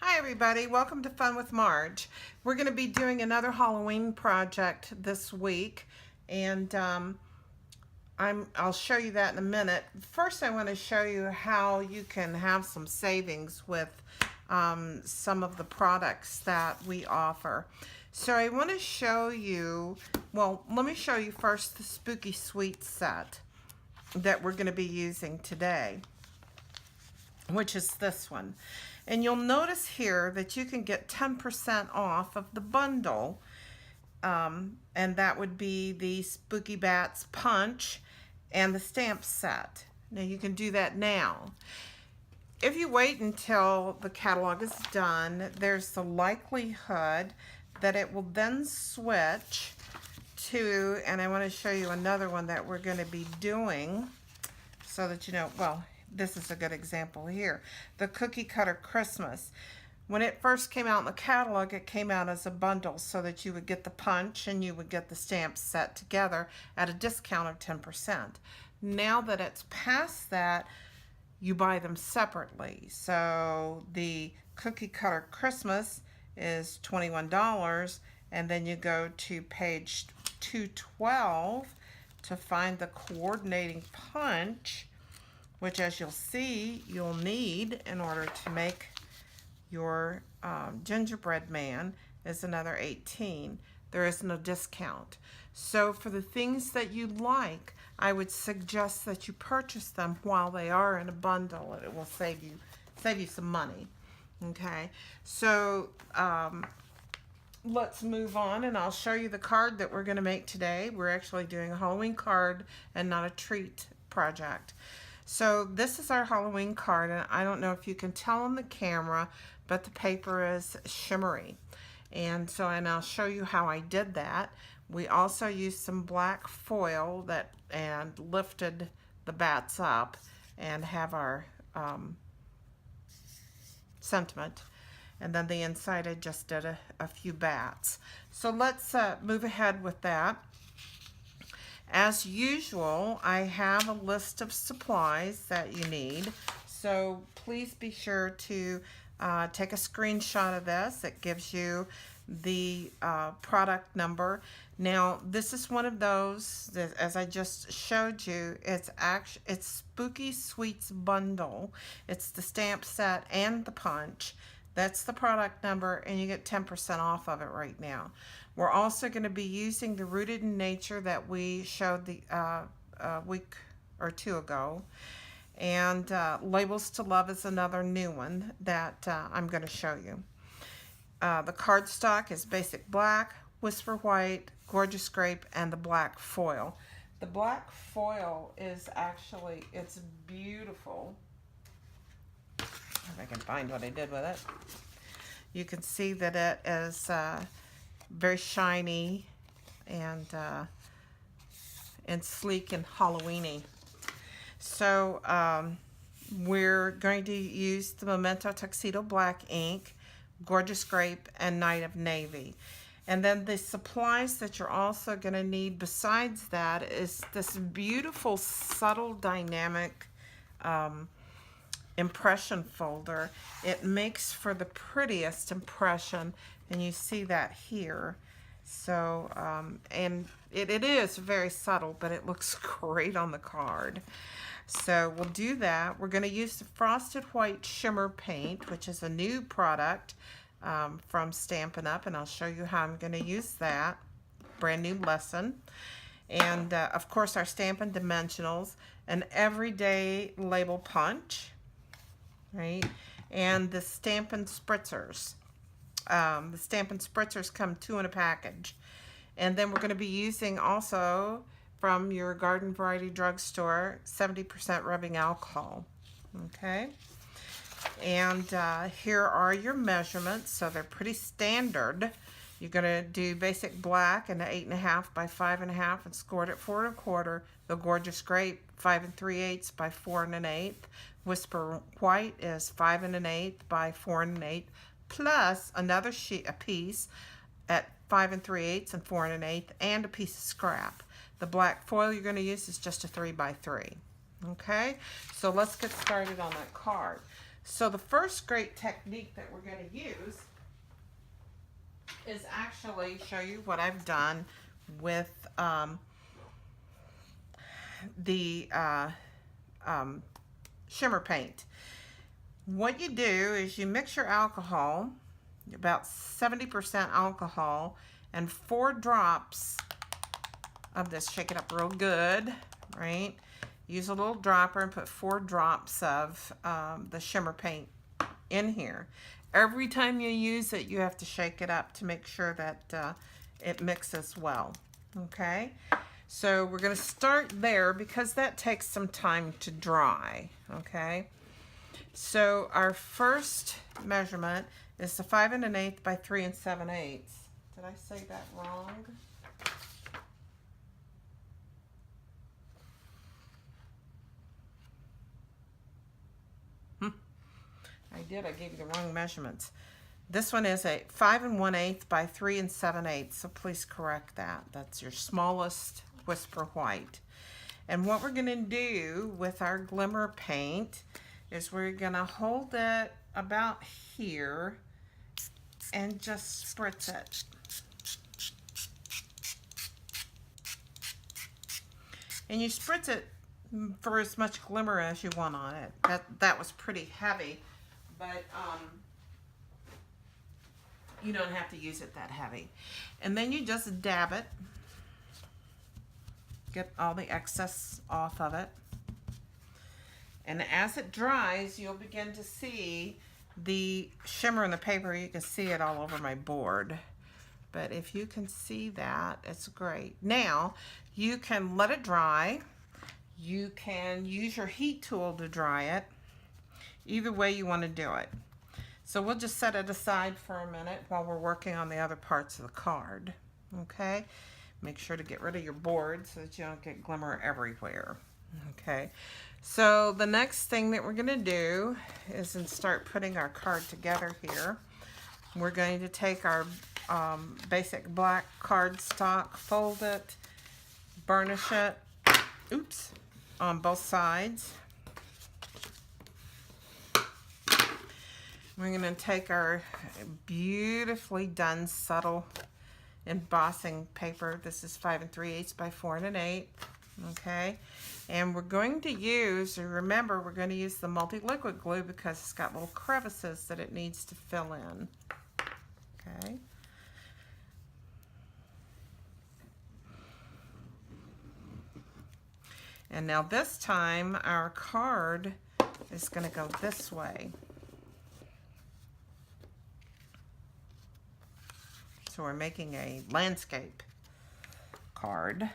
Hi everybody, welcome to Fun with Marge. We're going to be doing another Halloween project this week, and I'll show you that in a minute. First I want to show you how you can have some savings with some of the products that we offer. So I want to show you, well, let me show you first the Spooky Sweets set that we're going to be using today, which is this one. And you'll notice here that you can get 10% off of the bundle, and that would be the Spooky Bats Punch and the stamp set. Now you can do that now. If you wait until the catalog is done, there's the likelihood that it will then switch to, and I want to show you another one that we're going to be doing so that you know, well, this is a good example here. The Cookie Cutter Christmas. When it first came out in the catalog, it came out as a bundle so that you would get the punch and you would get the stamps set together at a discount of 10%. Now that it's past that, you buy them separately. So the Cookie Cutter Christmas is $21, and then you go to page 212 to find the coordinating punch, which, as you'll see, you'll need in order to make your gingerbread man, is another $18. There is no discount. So for the things that you like, I would suggest that you purchase them while they are in a bundle. It will save you some money. Okay, so let's move on, and I'll show you the card that we're going to make today. We're actually doing a Halloween card and not a treat project. So this is our Halloween card, and I don't know if you can tell on the camera, but the paper is shimmery. And I'll show you how I did that. We also used some black foil and lifted the bats up and have our sentiment. And then the inside I just did a few bats. So let's move ahead with that. As usual, I have a list of supplies that you need, so please be sure to take a screenshot of this. It gives you the product number. Now, this is one of those that, as I just showed you, it's Spooky Sweets Bundle. It's the stamp set and the punch. That's the product number, and you get 10% off of it right now. We're also going to be using the Rooted in Nature that we showed the a week or two ago. And Labels to Love is another new one that I'm going to show you. The cardstock is Basic Black, Whisper White, Gorgeous Grape, and the black foil. The black foil is actually, it's beautiful. If I can find what I did with it. You can see that it is very shiny and sleek and Halloweeny. So we're going to use the Memento Tuxedo Black ink, Gorgeous Grape, and Night of Navy. And then the supplies that you're also going to need besides that is this beautiful, subtle, dynamic impression folder. It makes for the prettiest impression, and you see that here. So and it is very subtle, but it looks great on the card. So we'll do that. We're going to use the Frosted White Shimmer Paint, which is a new product from Stampin' Up, and I'll show you how I'm going to use that. Brand new lesson. And of course our Stampin' Dimensionals, an everyday label punch, right? And the Stampin' Spritzers. The Stampin' Spritzers come 2 in a package. And then we're going to be using also from your garden variety drugstore 70% rubbing alcohol. Okay. And here are your measurements. So they're pretty standard. You're going to do Basic Black in 8.5 by 5.5 and score it at 4 1/4. The Gorgeous Grape 5 3/8 by 4 1/8. Whisper White is 5 1/8 by 4 1/8, plus another sheet, a piece at 5 3/8 and 4 1/8, and a piece of scrap. The black foil you're going to use is just a 3 by 3. Okay, so let's get started on that card. So the first great technique that we're going to use is actually show you what I've done with the shimmer paint. What you do is you mix your alcohol, about 70% alcohol, and 4 drops of this. Shake it up real good, right? Use a little dropper and put 4 drops of the shimmer paint in here. Every time you use it, you have to shake it up to make sure that it mixes well, okay? So we're going to start there because that takes some time to dry, okay? So our first measurement is the 5 1/8 by 3 7/8. Did I say that wrong? I did. I gave you the wrong measurements. This one is a 5 1/8 by 3 7/8. So please correct that. That's your smallest Whisper White. And what we're going to do with our glimmer paint is we're going to hold it about here and just spritz it. And you spritz it for as much glimmer as you want on it. That was pretty heavy, but you don't have to use it that heavy. And then you just dab it. Get all the excess off of it. And as it dries, you'll begin to see the shimmer in the paper. You can see it all over my board. But if you can see that, it's great. Now, you can let it dry. You can use your heat tool to dry it. Either way you want to do it. So we'll just set it aside for a minute while we're working on the other parts of the card. Okay? Make sure to get rid of your board so that you don't get glimmer everywhere. Okay? So the next thing that we're going to do is start putting our card together here. We're going to take our basic black cardstock, fold it, burnish it, oops, on both sides. We're going to take our beautifully done subtle embossing paper. This is 5 3/8 by 4 1/8. Okay, and we're going to use, remember, we're going to use the multi-liquid glue because it's got little crevices that it needs to fill in. Okay. And now this time our card is going to go this way. So we're making a landscape card.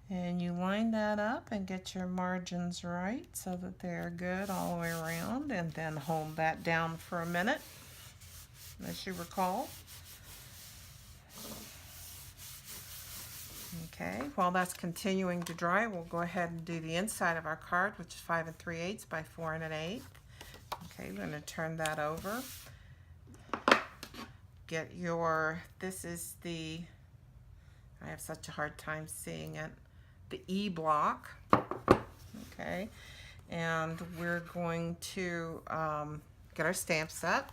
And you line that up and get your margins right so that they're good all the way around, and then hold that down for a minute, as you recall. Okay, while that's continuing to dry, we'll go ahead and do the inside of our card, which is 5 3/8 by 4 1/8. Okay, we're going to turn that over. Get your, this is the, I have such a hard time seeing it, the E block. Okay, and we're going to get our stamp set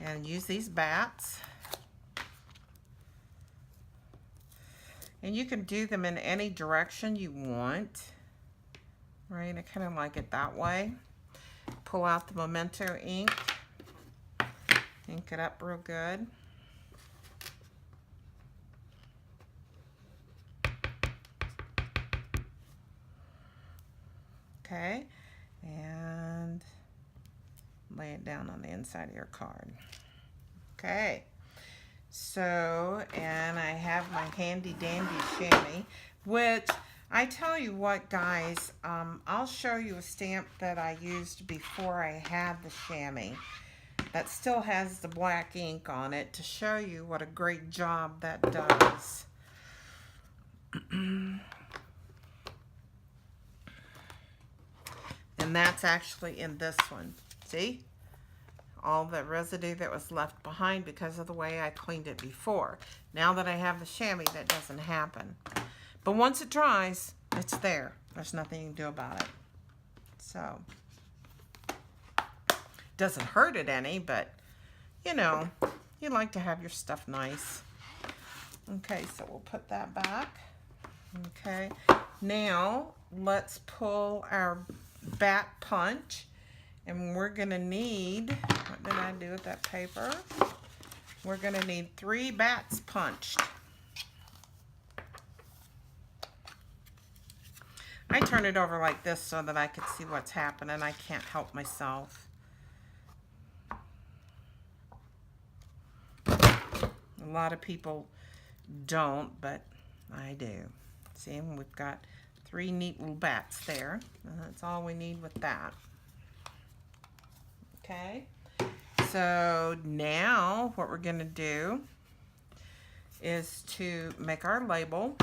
and use these bats. And you can do them in any direction you want, right? I kind of like it that way. Pull out the Memento ink, ink it up real good. Okay, and lay it down on the inside of your card. Okay, so, and I have my handy dandy chamois, which I tell you what, guys, I'll show you a stamp that I used before I had the chamois that still has the black ink on it to show you what a great job that does. And that's actually in this one. See? All the residue that was left behind because of the way I cleaned it before. Now that I have the chamois, that doesn't happen. But once it dries, it's there. There's nothing you can do about it. So, doesn't hurt it any, but you know, you like to have your stuff nice. Okay, so we'll put that back. Okay, now let's pull our bat punch, and we're gonna need, what did I do with that paper? We're gonna need 3 bats punched. I turn it over like this so that I can see what's happening. I can't help myself. A lot of people don't, but I do. See, we've got 3 neat little bats there. And that's all we need with that. Okay, so now what we're going to do is to make our label.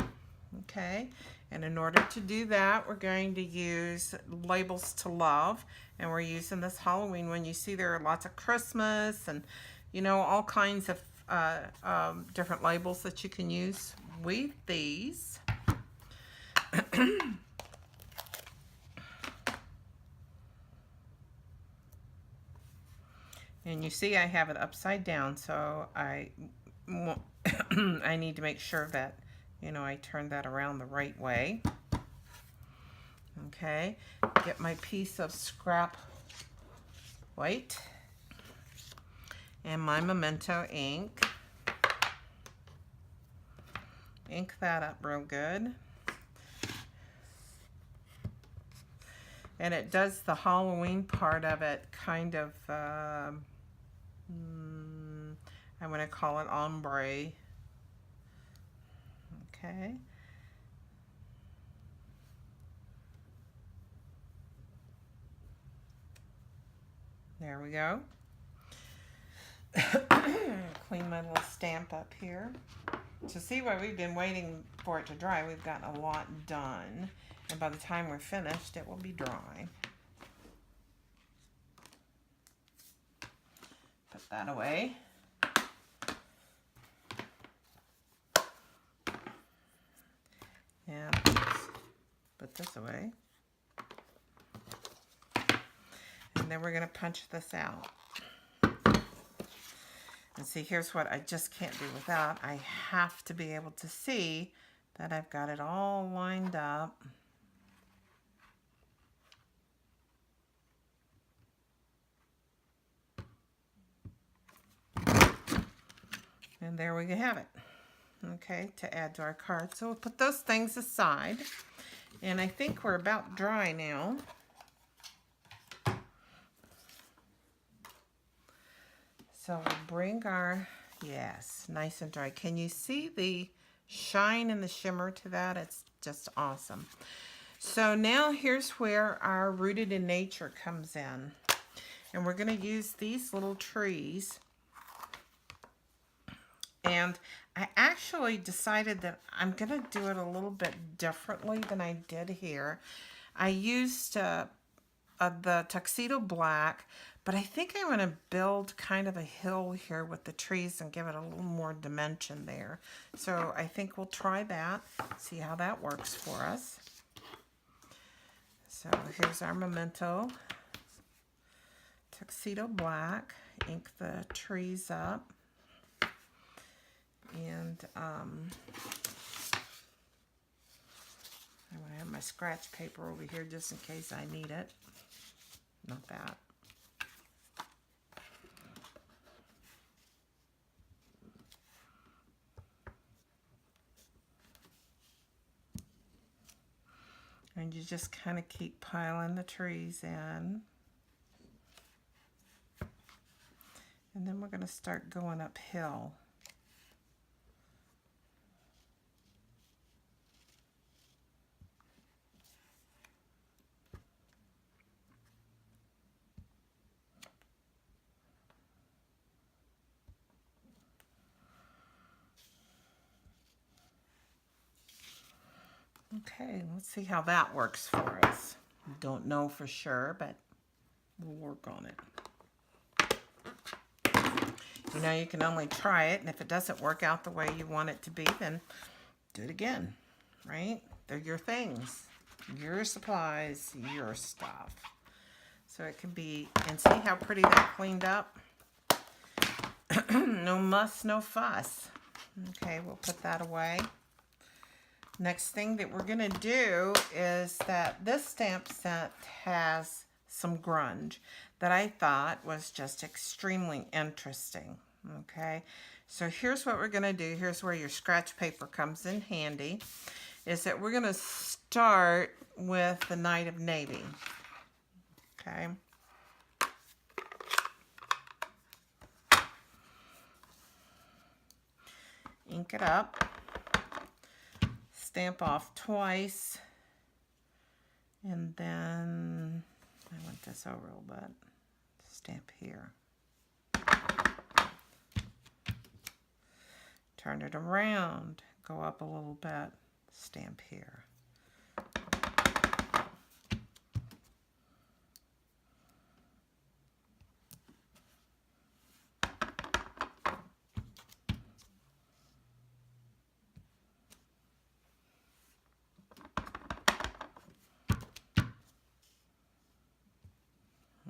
Okay, and in order to do that, we're going to use Labels to Love, and we're using this Halloween one. You see there are lots of Christmas and, you know, all kinds of different labels that you can use with these. And you see I have it upside down, so I need to make sure that, you know, I turn that around the right way. Okay, get my piece of scrap white and my Memento ink. Ink that up real good. And it does the Halloween part of it kind of, I'm going to call it ombre. Okay. There we go. Clean my little stamp up here. So see why we've been waiting for it to dry. We've gotten a lot done. And by the time we're finished, it will be dry. Put that away. And put this away. And then we're going to punch this out. And see, here's what I just can't do without. I have to be able to see that I've got it all lined up. And there we have it. Okay, to add to our card. So we'll put those things aside. And I think we're about dry now. So we'll bring our, yes, nice and dry. Can you see the shine and the shimmer to that? It's just awesome. So now here's where our Rooted in Nature comes in. And we're going to use these little trees. And I actually decided that I'm going to do it a little bit differently than I did here. I used the Tuxedo Black, but I think I want to build kind of a hill here with the trees and give it a little more dimension there. So I think we'll try that, see how that works for us. So here's our Memento Tuxedo Black. Ink the trees up. And I'm going to have my scratch paper over here just in case I need it. Not that. And you just kind of keep piling the trees in. And then we're going to start going uphill. Okay, let's see how that works for us. Don't know for sure, but we'll work on it. You know, you can only try it, and if it doesn't work out the way you want it to be, then do it again, right? They're your things. your supplies, your stuff. So it can be, and see how pretty that cleaned up? No muss, no fuss. Okay, we'll put that away. Next thing that we're going to do is that this stamp set has some grunge that I thought was just extremely interesting. Okay, so here's what we're going to do. Here's where your scratch paper comes in handy. Is that we're going to start with the Night of Navy. Okay. Ink it up. Stamp off twice. And then I want this over a little bit. Stamp here. Turn it around. Go up a little bit. Stamp here.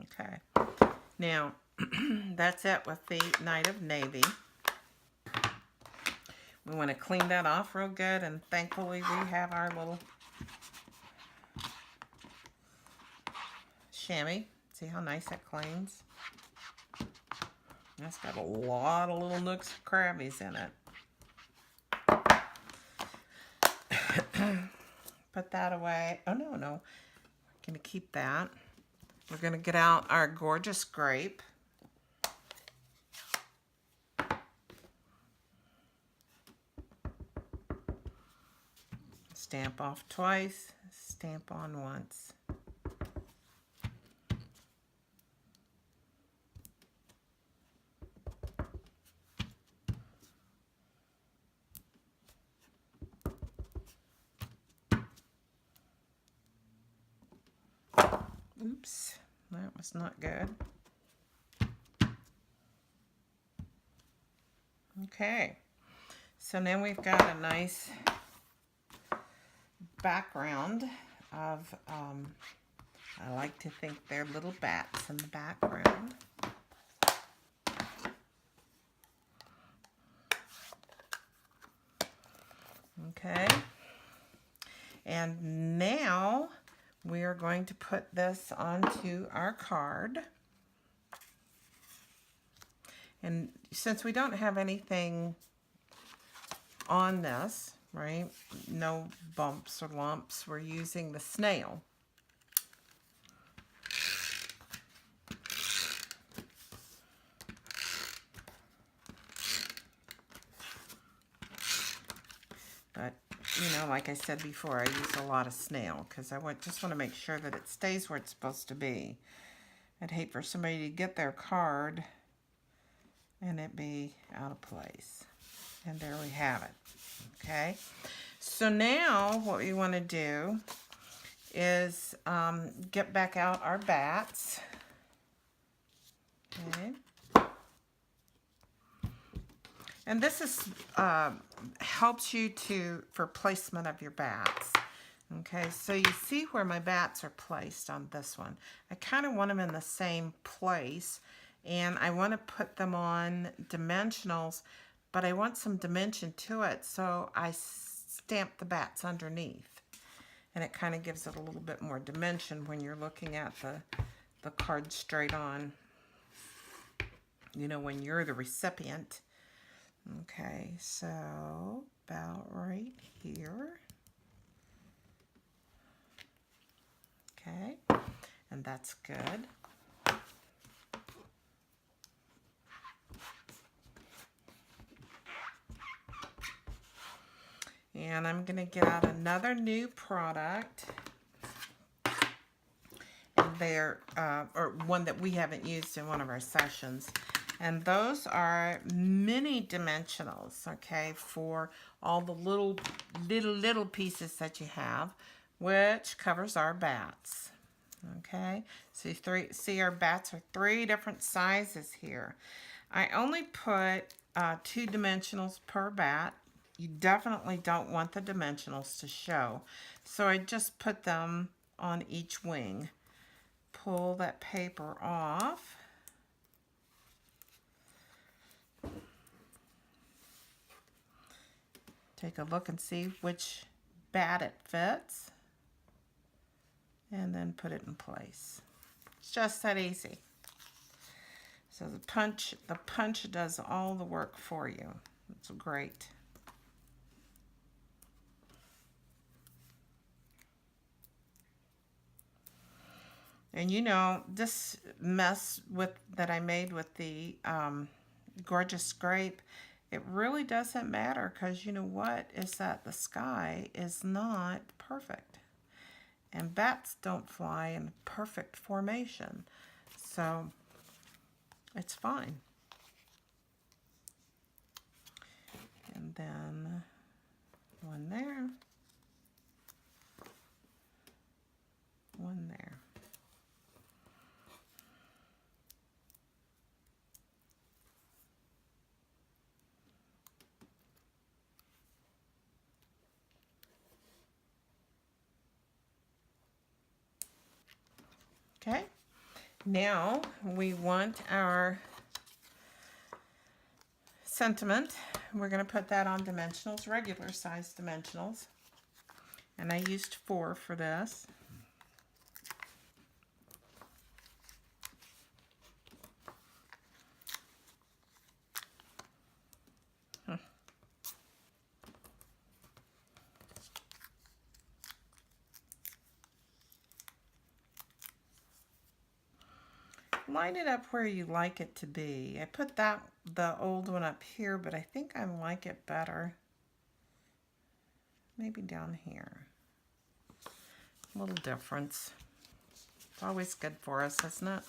Okay. Now, that's it with the Night of Navy. We want to clean that off real good, and thankfully we have our little chamois. See how nice that cleans? That's got a lot of little nooks and crannies in it. Put that away. Oh, no. We're going to keep that. We're going to get out our gorgeous grape. Stamp off twice, stamp on once. Oops, that was not good. Okay, so now we've got a nice background of, I like to think they're little bats in the background. Okay, and now we are going to put this onto our card. And since we don't have anything on this, right, no bumps or lumps, we're using the snail. But, you know, like I said before, I use a lot of snail because I just want to make sure that it stays where it's supposed to be. I'd hate for somebody to get their card and it be out of place. And there we have it. Okay, so now what we want to do is get back out our bats. Okay. And this is helps you for placement of your bats. Okay, so you see where my bats are placed on this one. I kind of want them in the same place, and I want to put them on dimensionals, but I want some dimension to it, so I stamp the bats underneath. And it kind of gives it a little bit more dimension when you're looking at the card straight on, you know, when you're the recipient. Okay, so about right here. Okay, and that's good. And I'm going to get out another new product. And they're, or one that we haven't used in one of our sessions. And those are mini dimensionals, okay, for all the little pieces that you have, which covers our bats. Okay, so you see our bats are 3 different sizes here. I only put 2 dimensionals per bat. you definitely don't want the dimensionals to show. So I just put them on each wing. Pull that paper off. Take a look and see which bat it fits. And then put it in place. It's just that easy. So the punch does all the work for you. It's great. And you know, this mess that I made with the gorgeous scrape, it really doesn't matter, because you know what is that the sky is not perfect. And bats don't fly in perfect formation. So it's fine. And then one there. One there. Okay, now we want our sentiment. We're going to put that on dimensionals, regular size dimensionals. And I used 4 for this. Line it up where you like it to be. I put the old one up here, but I think I like it better. Maybe down here. A little difference. It's always good for us, isn't it?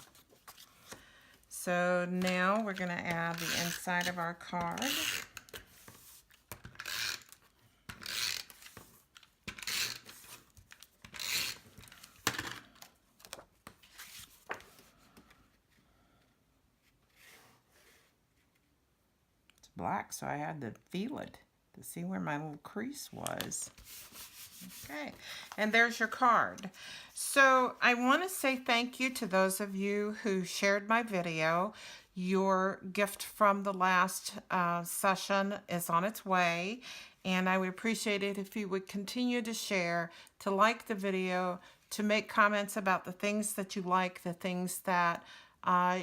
So now we're going to add the inside of our card. Black, so I had to feel it to see where my little crease was. Okay, and there's your card. So I want to say thank you to those of you who shared my video. Your gift from the last session is on its way, and I would appreciate it if you would continue to share, to like the video, to make comments about the things that you like, the things that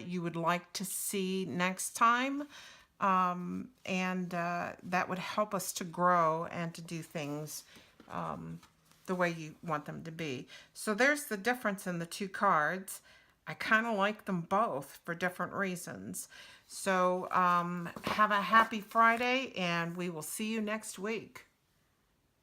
you would like to see next time. That would help us to grow and to do things the way you want them to be. So there's the difference in the 2 cards. I kind of like them both for different reasons. So have a happy Friday, and we will see you next week.